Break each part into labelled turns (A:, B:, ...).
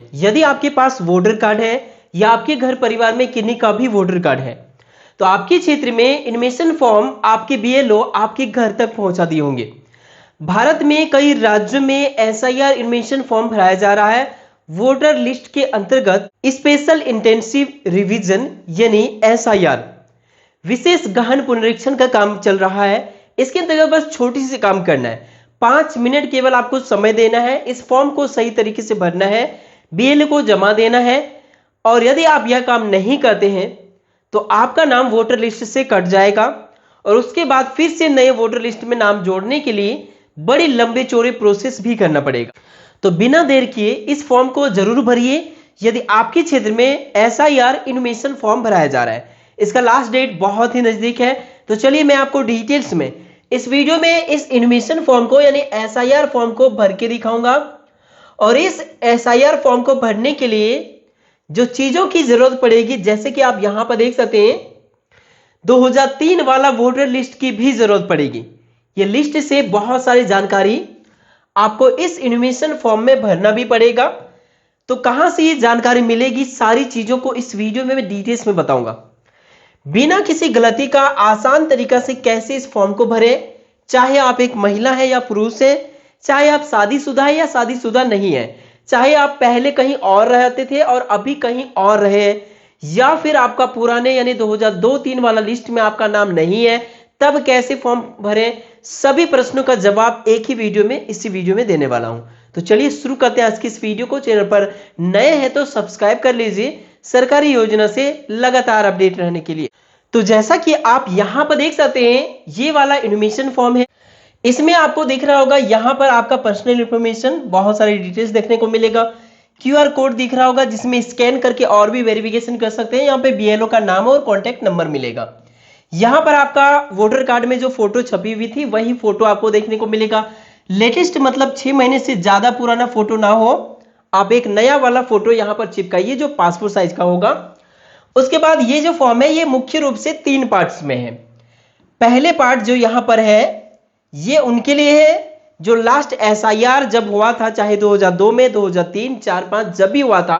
A: यदि आपके पास voter card है या आपके घर परिवार में किन्हीं का भी वोटर कार्ड है तो आपके क्षेत्र में इनमेशन फॉर्म आपके बीएलओ आपके घर तक पहुंचा दिए होंगे। भारत में कई राज्यों में एसआईआर इनमेशन फॉर्म भराया जा रहा है। वोटर लिस्ट के अंतर्गत स्पेशल इंटेंसिव रिवीजन यानी एसआईआर विशेष गहन पुनरीक्षण का काम चल रहा है। इसके अंतर्गत बस छोटी सी काम करना है, 5 मिनट केवल आपको समय देना है, इस फॉर्म को सही तरीके से भरना है, बीएलओ को जमा देना है। और यदि आप यह काम नहीं करते हैं तो आपका नाम वोटर लिस्ट से कट जाएगा और उसके बाद फिर से नए वोटर लिस्ट में नाम जोड़ने के लिए बड़ी लंबे चौड़े प्रोसेस भी करना पड़ेगा। तो बिना देर किए इस फॉर्म को जरूर भरिए यदि आपके क्षेत्र में एसआईआर इनमेशन फॉर्म भराया जा रहा है। इसका लास्ट डेट बहुत ही नजदीक है। तो चलिए मैं आपको डिटेल्स में इस वीडियो में इस इनमेशन फॉर्म को यानी एसआईआर फॉर्म को भर के दिखाऊंगा। और इस एसआईआर फॉर्म को भरने के लिए जो चीजों की जरूरत पड़ेगी, जैसे कि आप यहां पर देख सकते हैं 2003 वाला वोटर लिस्ट की भी जरूरत पड़ेगी। ये लिस्ट से बहुत सारी जानकारी आपको इस इनमेशन फॉर्म में भरना भी पड़ेगा। तो कहां से ये जानकारी मिलेगी, सारी चीजों को इस वीडियो में मैं डिटेल्स में बताऊंगा। बिना किसी गलती का आसान तरीका से कैसे इस फॉर्म को भरें, चाहे आप एक महिला है या पुरुष है, चाहे आप शादीशुदा है या शादीशुदा नहीं है, चाहे आप पहले कहीं और रहते थे और अभी कहीं और रहे, या फिर आपका पुराने यानी 2002-3 वाला लिस्ट में आपका नाम नहीं है, तब कैसे फॉर्म भरें, सभी प्रश्नों का जवाब एक ही वीडियो में इसी वीडियो में देने वाला हूं। तो चलिए शुरू करते हैं आज की इस वीडियो को। चैनल पर नए हैं तो सब्सक्राइब कर लीजिए सरकारी योजना से लगातार अपडेट रहने के लिए। तो जैसा कि आप यहां पर देख सकते हैं ये वाला इनमेशन फॉर्म है। इसमें आपको दिख रहा होगा यहां पर आपका पर्सनल इंफॉर्मेशन, बहुत सारी डिटेल्स देखने को मिलेगा। क्यूआर कोड दिख रहा होगा जिसमें स्कैन करके और भी वेरिफिकेशन कर सकते हैं। यहाँ पे बीएलओ का नाम और कॉन्टैक्ट नंबर मिलेगा। यहां पर आपका वोटर कार्ड में जो फोटो छपी हुई थी वही फोटो आपको देखने को मिलेगा। लेटेस्ट मतलब 6 महीने से ज्यादा पुराना फोटो ना हो, आप एक नया वाला फोटो यहां पर चिपकाइए जो पासपोर्ट साइज का होगा। उसके बाद ये जो फॉर्म है ये मुख्य रूप से 3 पार्ट्स में है। पहले पार्ट जो यहां पर है ये उनके लिए है जो लास्ट एसआईआर जब हुआ था, चाहे 2002 में, 2003, 4, 5 जब भी हुआ था,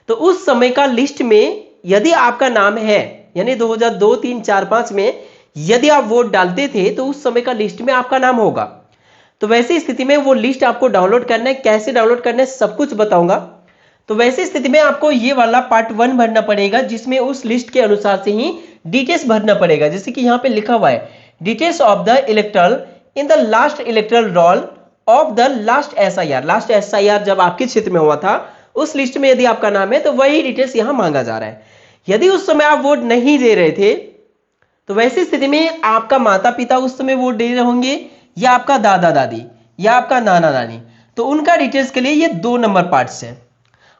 A: तो उस समय का लिस्ट में यदि आपका नाम है यानी 2002, 3, 4, 5 में यदि आप वोट डालते थे तो उस समय का लिस्ट में आपका नाम होगा। तो वैसी स्थिति में वो लिस्ट आपको डाउनलोड करना है, कैसे डाउनलोड करना है सब कुछ बताऊंगा। तो वैसी स्थिति में आपको ये वाला पार्ट 1 भरना पड़ेगा जिसमें उस लिस्ट के अनुसार से ही डिटेल्स भरना पड़ेगा। जैसे कि यहाँ पे लिखा हुआ है details of the electoral in the last electoral roll of the last SIR. Last SIR जब आपके क्षेत्र में हुआ था उस लिस्ट में यदि आपका नाम है तो वही डिटेल्स यहां मांगा जा रहा है। यदि उस समय आप वोट नहीं दे रहे थे तो वैसी स्थिति में आपका माता पिता उस समय वोट दे रहे होंगे या आपका दादा दादी या आपका नाना नानी, तो उनका डिटेल्स के लिए ये 2 नंबर पार्ट्स हैं।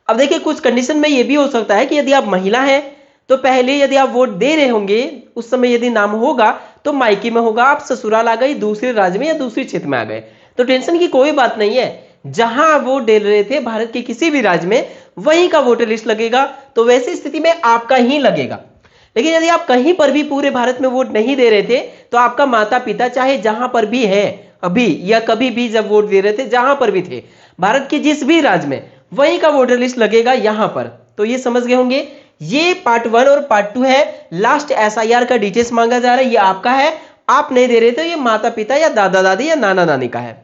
A: अब देखिए कुछ कंडीशन में ये भी हो सकता है कि यदि आप महिला हैं तो पहले यदि आप वोट दे रहे होंगे उस समय यदि नाम होगा तो मायके में होगा, आप ससुराल आ गए, दूसरे राज्य में या दूसरे क्षेत्र में आ गए, तो टेंशन की कोई बात नहीं है। जहां आप वोट दे रहे थे भारत के किसी भी राज्य में वहीं का वोटर लिस्ट लगेगा, तो वैसी स्थिति में आपका ही लगेगा। लेकिन यदि आप कहीं पर भी पूरे भारत में वोट नहीं दे रहे थे तो आपका माता पिता चाहे जहां पर भी है अभी या कभी भी जब वोट दे रहे थे जहां पर भी थे भारत के जिस भी राज्य में वहीं का वोटर लिस्ट लगेगा यहां पर। तो ये समझ गए होंगे। ये पार्ट 1 और पार्ट 2 है। लास्ट एसआईआर का डिटेल्स मांगा जा रहा है, ये आपका है, आप नहीं दे रहे तो ये माता पिता या दादा दादी या नाना नानी का है।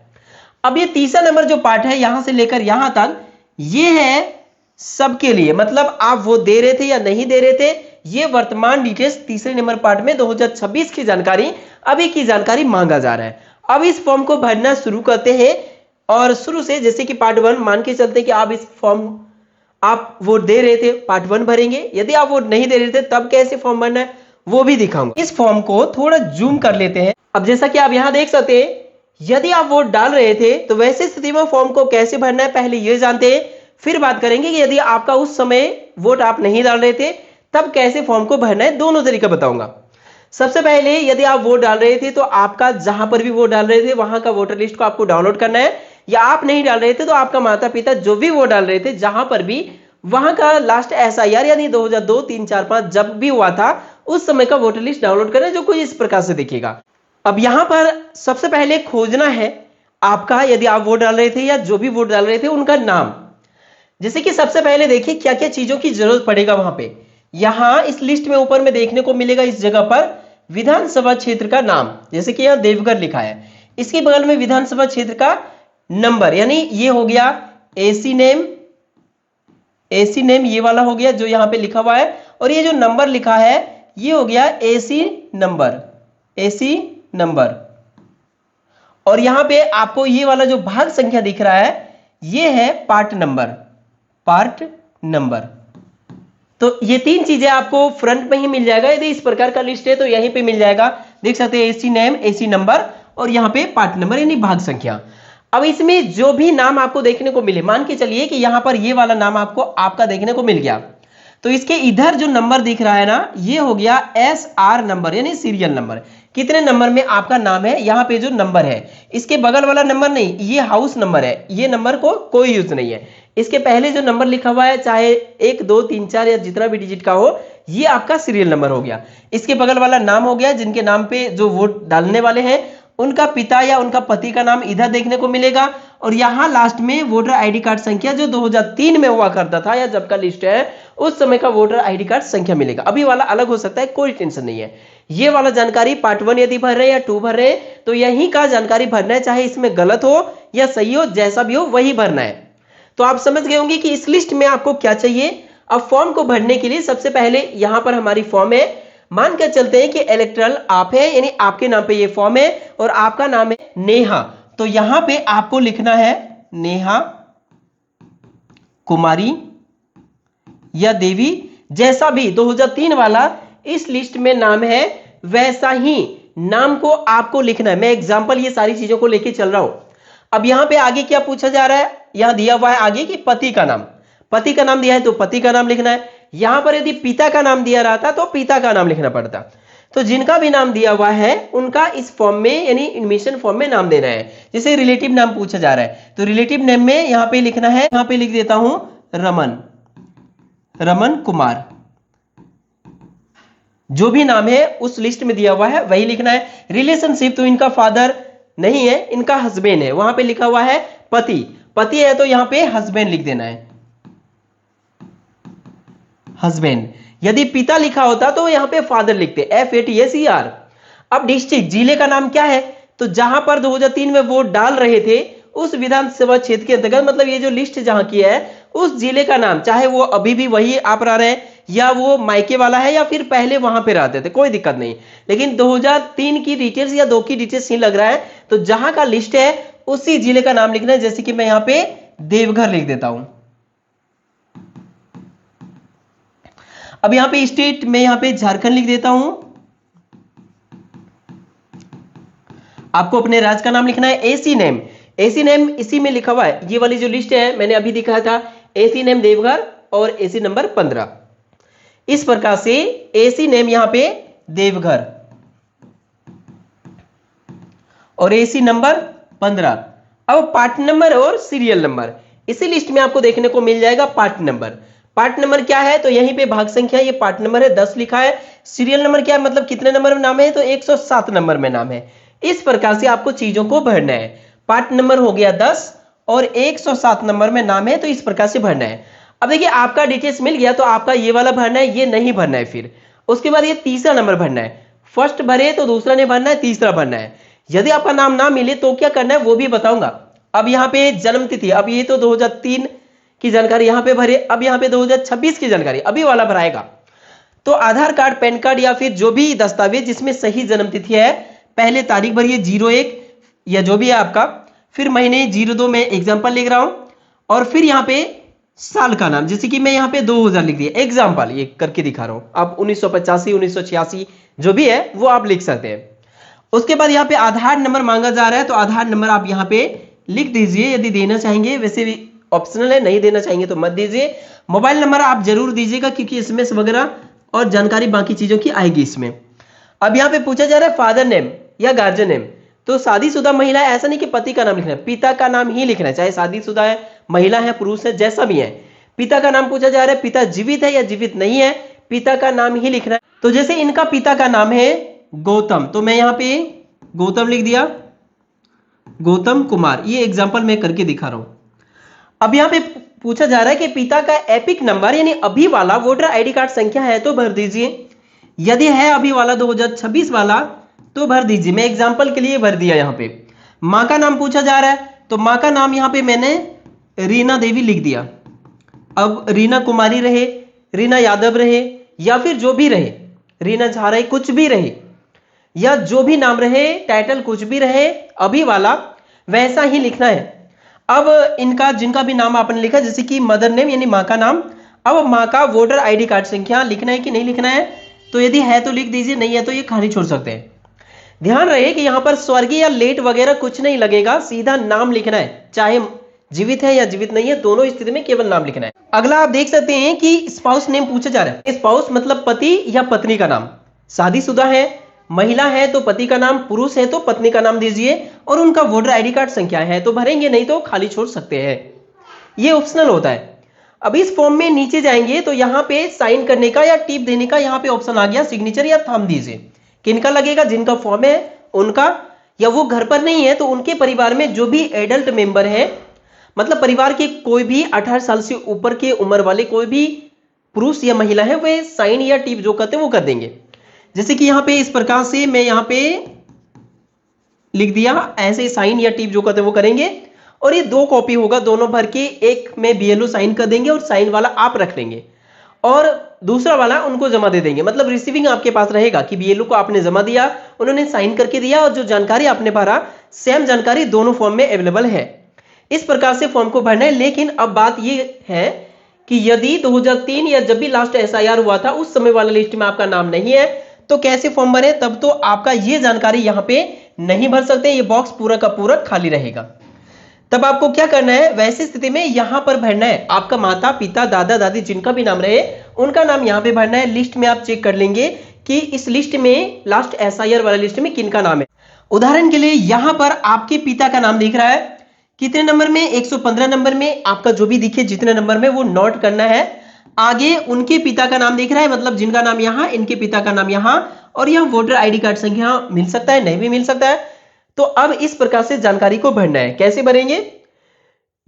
A: अब ये तीसरा नंबर जो पार्ट है यहां से लेकर यहां तक ये है सबके लिए, मतलब आप वो दे रहे थे या नहीं दे रहे थे, ये वर्तमान डिटेल्स तीसरे नंबर पार्ट में 2026 की जानकारी, अभी की जानकारी मांगा जा रहा है। अब इस फॉर्म को भरना शुरू करते हैं और शुरू से जैसे कि पार्ट 1 मान के चलते कि आप इस फॉर्म आप वोट दे रहे थे पार्ट 1 भरेंगे, यदि आप वोट नहीं दे रहे थे तब कैसे फॉर्म भरना है वो भी दिखाऊंगा। इस फॉर्म को थोड़ा जूम कर लेते हैं। अब जैसा कि आप यहां देख सकते हैं यदि आप वोट डाल रहे थे तो वैसे स्थिति में फॉर्म को कैसे भरना है पहले ये जानते हैं, फिर बात करेंगे कि यदि आपका उस समय वोट आप नहीं डाल रहे थे तब कैसे फॉर्म को भरना है, दोनों तरीका बताऊंगा। सबसे पहले यदि आप वोट डाल रहे थे तो आपका जहां पर भी वोट डाल रहे थे वहां का वोटर लिस्ट को आपको डाउनलोड करना है, या आप नहीं डाल रहे थे तो आपका माता पिता जो भी वोट डाल रहे थे जहां पर भी वहां का लास्ट एसआईआर यानी 2002, 3, 4, 5 जब भी हुआ था उस समय का वोटर लिस्ट डाउनलोड करना है, जो कुछ इस प्रकार से दिखेगा। अब यहां पर सबसे पहले खोजना है आपका, यदि आप वोट डाल रहे थे या जो भी वोट डाल रहे थे उनका नाम। जैसे कि सबसे पहले देखिए क्या क्या चीजों की जरूरत पड़ेगा वहां पे। यहां इस लिस्ट में ऊपर में देखने को मिलेगा इस जगह पर विधानसभा क्षेत्र का नाम, जैसे कि यहां देवघर लिखा है, इसके बगल में विधानसभा क्षेत्र का नंबर, यानी ये हो गया एसी नेम, एसी नेम ये वाला हो गया जो यहां पे लिखा हुआ है, और ये जो नंबर लिखा है ये हो गया एसी नंबर, एसी नंबर। और यहां पे आपको ये वाला जो भाग संख्या दिख रहा है ये है पार्ट नंबर, पार्ट नंबर। तो ये तीन चीजें आपको फ्रंट में ही मिल जाएगा, यदि इस प्रकार का लिस्ट है तो यहीं पे मिल जाएगा, देख सकते हैं एसी नेम, एसी नंबर और यहाँ पे पार्ट नंबर यानी भाग संख्या। अब इसमें जो भी नाम आपको देखने को मिले, मान के चलिए कि यहां पर ये वाला नाम आपको आपका देखने को मिल गया, तो इसके इधर जो नंबर दिख रहा है ना ये हो गया SR नंबर यानी सीरियल नंबर, कितने नंबर में आपका नाम है, यहाँ पे जो नंबर है इसके बगल वाला नंबर नहीं, ये हाउस नंबर है, ये नंबर को कोई यूज नहीं है, इसके पहले जो नंबर लिखा हुआ है चाहे 1 2 3 4 या जितना भी डिजिट का हो ये आपका सीरियल नंबर हो गया। इसके बगल वाला नाम हो गया, जिनके नाम पे जो वोट डालने वाले हैं उनका पिता या उनका पति का नाम इधर देखने को मिलेगा, और यहां लास्ट में वोटर आईडी कार्ड संख्या जो 2003 में हुआ करता था या जब का लिस्ट है उस समय का वोटर आईडी कार्ड संख्या मिलेगा। अभी वाला अलग हो सकता है, कोई टेंशन नहीं है। ये वाला जानकारी पार्ट 1 यदि भर रहे हैं या 2 भर रहे हैं तो यही का जानकारी भरना है, चाहे इसमें गलत हो या सही हो, जैसा भी हो वही भरना है। तो आप समझ गए होंगे कि इस लिस्ट में आपको क्या चाहिए। अब फॉर्म को भरने के लिए सबसे पहले यहां पर हमारी फॉर्म है, मान कर चलते हैं कि इलेक्टरल आप है यानी आपके नाम पे ये फॉर्म है और आपका नाम है नेहा, तो यहां पे आपको लिखना है नेहा कुमारी या देवी, जैसा भी 2003 वाला इस लिस्ट में नाम है वैसा ही नाम को आपको लिखना है। मैं एग्जांपल ये सारी चीजों को लेके चल रहा हूं। अब यहां पे आगे क्या पूछा जा रहा है, यहां दिया हुआ है आगे कि पति का नाम, पति का नाम दिया है तो पति का नाम लिखना है। यहां पर यदि पिता का नाम दिया रहता तो पिता का नाम लिखना पड़ता। तो जिनका भी नाम दिया हुआ है उनका इस फॉर्म में यानी एडमिशन फॉर्म में नाम देना है। जैसे रिलेटिव नाम पूछा जा रहा है तो रिलेटिव नेम में यहां पे लिखना है, यहां पे लिख देता हूं रमन, रमन कुमार, जो भी नाम है उस लिस्ट में दिया हुआ है वही लिखना है। रिलेशनशिप तो इनका फादर नहीं है, इनका हस्बैंड है, वहां पे लिखा हुआ है पति, पति है तो यहां पे हस्बैंड लिख देना है, हस्बैंड। यदि पिता लिखा होता तो यहां पे फादर लिखते, FATSER। अब डिस्ट्रिक्ट जिले का नाम क्या है, तो जहां पर 2003 में वोट डाल रहे थे उस विधानसभा क्षेत्र के अंतर्गत, मतलब ये जो लिस्ट जहां की है उस जिले का नाम, चाहे वो अभी भी वही आप रह रहे हैं या वो मायके वाला है या फिर पहले वहां पे रहते थे, कोई दिक्कत नहीं। लेकिन 2003 की डिटेल्स या 2 की डिटेल्स नहीं लग रहा है, तो जहां का लिस्ट है उसी जिले का नाम लिखना है। जैसे कि मैं यहां पे देवघर लिख देता हूं। अब यहां पे स्टेट में यहां पे झारखंड लिख देता हूं। आपको अपने राज्य का नाम लिखना है। एसी नेम, एसी नेम इसी में लिखा हुआ है, ये वाली जो लिस्ट है मैंने अभी दिखाया था, एसी नेम देवघर और एसी नंबर 15। इस प्रकार से एसी नेम यहां पे देवघर और एसी नंबर 15। अब पार्ट नंबर और सीरियल नंबर इसी लिस्ट में आपको देखने को मिल जाएगा। पार्ट नंबर, पार्ट नंबर क्या है तो यहीं पे भाग संख्या, ये पार्ट नंबर है 10 लिखा है। सीरियल नंबर क्या है, मतलब कितने नंबर में नाम है, तो 107 नंबर में नाम है। इस प्रकार से आपको चीजों को भरना है। पार्ट नंबर हो गया 10 और 107 नंबर में नाम है, तो इस प्रकार से भरना है। अब देखिए आपका डिटेल्स मिल गया तो आपका ये वाला भरना है, ये नहीं भरना है। फिर उसके बाद ये तीसरा नंबर भरना है, फर्स्ट भरे तो दूसरा नहीं भरना है, तीसरा भरना है। यदि आपका नाम ना मिले तो क्या करना है वो भी बताऊंगा। अब यहाँ पे जन्म तिथि, अब ये तो 2003 की जानकारी यहाँ पे भरे, अब यहाँ पे 2026 की जानकारी अभी वाला भराएगा। तो आधार कार्ड, पैन कार्ड या फिर जो भी दस्तावेज जिसमें सही जन्म तिथि है, पहले तारीख भरिए 01 या जो भी है आपका, फिर महीने 02 में एग्जाम्पल लिख रहा हूं, और फिर यहाँ पे साल का नाम, जैसे कि मैं यहाँ पे 2000 लिख दिया, एग्जाम्पल ये करके दिखा रहा हूं। आप 1985 1986 जो भी है वो आप लिख सकते हैं। उसके बाद यहाँ पे आधार नंबर मांगा जा रहा है, तो आधार नंबर आप यहाँ पे लिख दीजिए यदि देना चाहेंगे, वैसे भी ऑप्शनल है, नहीं देना चाहेंगे तो मत दीजिए। मोबाइल नंबर आप जरूर दीजिएगा क्योंकि SMS वगैरह और जानकारी बाकी चीजों की आएगी इसमें। अब यहाँ पे पूछा जा रहा है फादर नेम या गार्जियन नेम, तो शादीशुदा महिला है, ऐसा नहीं कि पति का नाम लिखना है, पिता का नाम ही लिखना है, चाहे शादीशुदा है, महिला है, पुरुष है, जैसा भी है। पिता का नाम पूछा जा रहा है, पिता जीवित है या जीवित नहीं है, पिता का नाम ही लिखना है। तो जैसे इनका पिता का नाम है गौतम, तो मैं यहाँ पे गौतम लिख दिया, गौतम कुमार, ये एग्जाम्पल मैं करके दिखा रहा हूं। अब यहाँ पे पूछा जा रहा है कि पिता का एपिक नंबर यानी अभी वाला वोटर आईडी कार्ड संख्या है तो भर दीजिए। यदि है अभी वाला 2026 वाला तो भर दीजिए। मैं एग्जांपल के लिए भर दिया। यहाँ पे माँ का नाम पूछा जा रहा है तो माँ का नाम यहाँ पे मैंने रीना देवी लिख दिया। अब रीना कुमारी रहे, रीना यादव रहे, या फिर जो भी रहे, रीना झा रहे, कुछ भी रहे, या जो भी नाम रहे, टाइटल कुछ भी रहे, अभी वाला वैसा ही लिखना है। अब इनका जिनका भी नाम आपने लिखा, जैसे कि मदर नेम यानी माँ का नाम, अब माँ का वोटर आईडी कार्ड संख्या लिखना है कि नहीं लिखना है, तो यदि है तो लिख दीजिए, नहीं है तो ये खाली छोड़ सकते हैं। ध्यान रहे कि यहाँ पर स्वर्गीय या लेट वगैरह कुछ नहीं लगेगा, सीधा नाम लिखना है, चाहे जीवित है या जीवित नहीं है, दोनों स्थिति में केवल नाम लिखना है। अगला आप देख सकते हैं कि स्पाउस नेम पूछा जा रहा है। स्पाउस मतलब पति या पत्नी का नाम। शादीशुदा है, महिला है तो पति का नाम, पुरुष है तो पत्नी का नाम दीजिए, और उनका वोटर आईडी कार्ड संख्या है तो भरेंगे, नहीं तो खाली छोड़ सकते हैं। ये ऑप्शनल होता है। अब इस फॉर्म में नीचे जाएंगे तो यहाँ पे साइन करने का या टिप देने का यहाँ पे ऑप्शन आ गया, सिग्नेचर या थंब दीजिए। किनका लगेगा? जिनका फॉर्म है उनका, या वो घर पर नहीं है तो उनके परिवार में जो भी एडल्ट मेंबर है, मतलब परिवार के कोई भी 18 साल से ऊपर के उम्र वाले कोई भी पुरुष या महिला है, वे साइन या टिप जो कहते हैं वो कर देंगे। जैसे कि यहाँ पे इस प्रकार से मैं यहाँ पे लिख दिया, ऐसे साइन या टिप जो कहते हैं वो करेंगे, और ये 2 कॉपी होगा, दोनों भर के एक में बीएलओ साइन कर देंगे और साइन वाला आप रख लेंगे, और दूसरा वाला उनको जमा दे देंगे। मतलब रिसीविंग आपके पास रहेगा कि बीएलओ को आपने जमा दिया, उन्होंने साइन करके दिया, और जो जानकारी आपने भरा सेम जानकारी दोनों फॉर्म में अवेलेबल है। इस प्रकार से फॉर्म को भरना है। लेकिन अब बात ये है कि यदि 2003 या जब भी लास्ट एसआईआर हुआ था उस समय वाला लिस्ट में आपका नाम नहीं है तो कैसे फॉर्म भरे? तब तो आपका ये जानकारी यहाँ पे नहीं भर सकते, ये बॉक्स पूरा का पूरा खाली रहेगा। तब आपको क्या करना है? वैसी स्थिति में यहां पर भरना है, आपका माता पिता दादा दादी जिनका भी नाम रहे उनका नाम यहां पे भरना है। लिस्ट में आप चेक कर लेंगे कि इस लिस्ट में लास्ट एसआईआर वाला लिस्ट में किनका नाम है। उदाहरण के लिए यहां पर आपके पिता का नाम दिख रहा है, कितने नंबर में? 115 नंबर में। आपका जो भी दिखे जितने नंबर में वो नोट करना है। आगे उनके पिता का नाम दिख रहा है, मतलब जिनका नाम यहां, इनके पिता का नाम यहां, और यहां वोटर आईडी कार्ड संख्या मिल सकता है, नहीं भी मिल सकता है। तो अब इस प्रकार से जानकारी को भरना है। कैसे भरेंगे?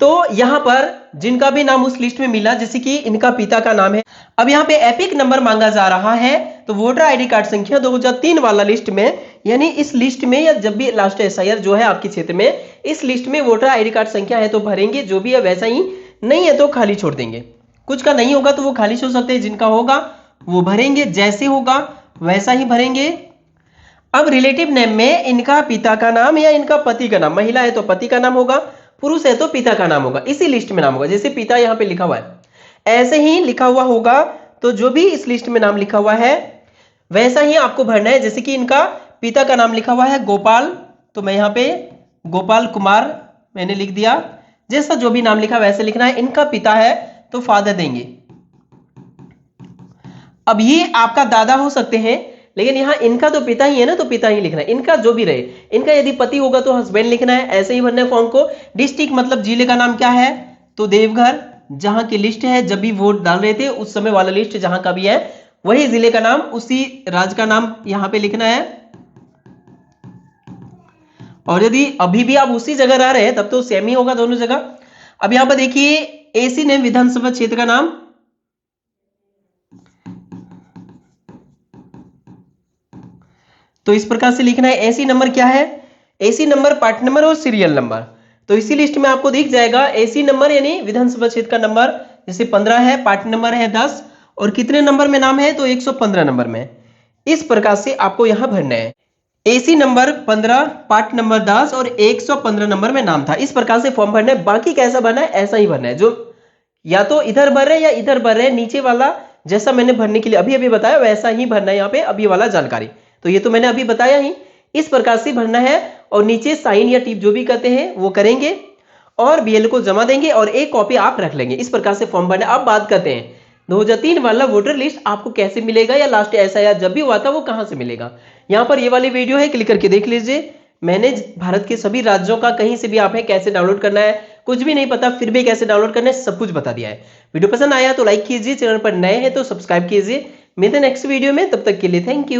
A: तो यहां पर जिनका भी नाम उस लिस्ट में मिला, जैसे कि इनका पिता का नाम है, अब यहां पे एपिक नंबर मांगा जा रहा है, तो वोटर आईडी कार्ड संख्या 2003 वाला लिस्ट में, यानी इस लिस्ट में, या जब भी लास्ट एसआईआर जो है आपके क्षेत्र में, इस लिस्ट में वोटर आईडी कार्ड संख्या है तो भरेंगे, जो भी है वैसा ही, नहीं है तो खाली छोड़ देंगे। कुछ का नहीं होगा तो वो खाली छोड़ सकते हैं, जिनका होगा वो भरेंगे, जैसे होगा वैसा ही भरेंगे। अब रिलेटिव नेम में इनका पिता का नाम या इनका पति का नाम, महिला है तो पति का नाम होगा, पुरुष है तो पिता का नाम होगा, इसी लिस्ट में नाम होगा। जैसे पिता यहाँ पे लिखा हुआ है, ऐसे ही लिखा हुआ होगा, तो जो भी इस लिस्ट में नाम लिखा हुआ है वैसा ही आपको भरना है। जैसे कि इनका पिता का नाम लिखा हुआ है गोपाल, तो मैं यहाँ पे गोपाल कुमार मैंने लिख दिया। जैसा जो भी नाम लिखा वैसे लिखना है। इनका पिता है तो फादर देंगे। अब ये आपका दादा हो सकते हैं, लेकिन यहाँ इनका तो पिता ही है ना, तो पिता ही लिखना है। इनका जो भी रहे, इनका यदि पति होगा तो हस्बैंड लिखना है, ऐसे ही भरना है फॉर्म को। डिस्ट्रिक्ट मतलब जिले का नाम क्या है, तो देवघर, जहां की लिस्ट है जब भी वोट डाल रहे थे उस समय वाला लिस्ट जहां का भी है वही जिले का नाम, उसी राज्य का नाम यहां पे लिखना है। और यदि अभी भी आप उसी जगह रह रहे हैं तब तो सेम ही होगा दोनों जगह। अब यहां पर देखिए एसी नेम विधानसभा क्षेत्र का नाम, तो इस प्रकार से लिखना है। एसी नंबर क्या है? एसी नंबर, पार्ट नंबर और सीरियल नंबर, तो इसी लिस्ट में आपको दिख जाएगा। एसी नंबर यानी विधानसभा क्षेत्र का नंबर, जैसे 15 है, पार्ट नंबर है 10, और कितने नंबर में नाम है, तो 115 नंबर में। इस प्रकार से आपको यहां भरना है। एसी नंबर 15, पार्ट नंबर 10 और 115 नंबर में नाम था। इस प्रकार से फॉर्म भरना है। बाकी कैसा भरना है? ऐसा ही भरना है, जो या तो इधर भर रहे या इधर भर रहे, नीचे वाला जैसा मैंने भरने के लिए अभी अभी बताया वैसा ही भरना है। यहाँ पे अभी वाला जानकारी तो ये तो मैंने अभी बताया ही, इस प्रकार से भरना है। और नीचे साइन या टिप जो भी कहते हैं वो करेंगे और बीएल को जमा देंगे, और एक कॉपी आप रख लेंगे। इस प्रकार से फॉर्म भरना। अब बात करते हैं 2003 वाला वोटर लिस्ट आपको कैसे मिलेगा, या लास्ट एसआईआर जब भी हुआ था वो कहां से मिलेगा। यहाँ पर ये वाली वीडियो है, क्लिक करके देख लीजिए। मैंने भारत के सभी राज्यों का, कहीं से भी आप है, कैसे डाउनलोड करना है, कुछ भी नहीं पता फिर भी कैसे डाउनलोड करना है, सब कुछ बता दिया है। वीडियो पसंद आया तो लाइक कीजिए, चैनल पर नए हैं तो सब्सक्राइब कीजिए। मिलते हैं नेक्स्ट वीडियो में, तब तक के लिए थैंक यू।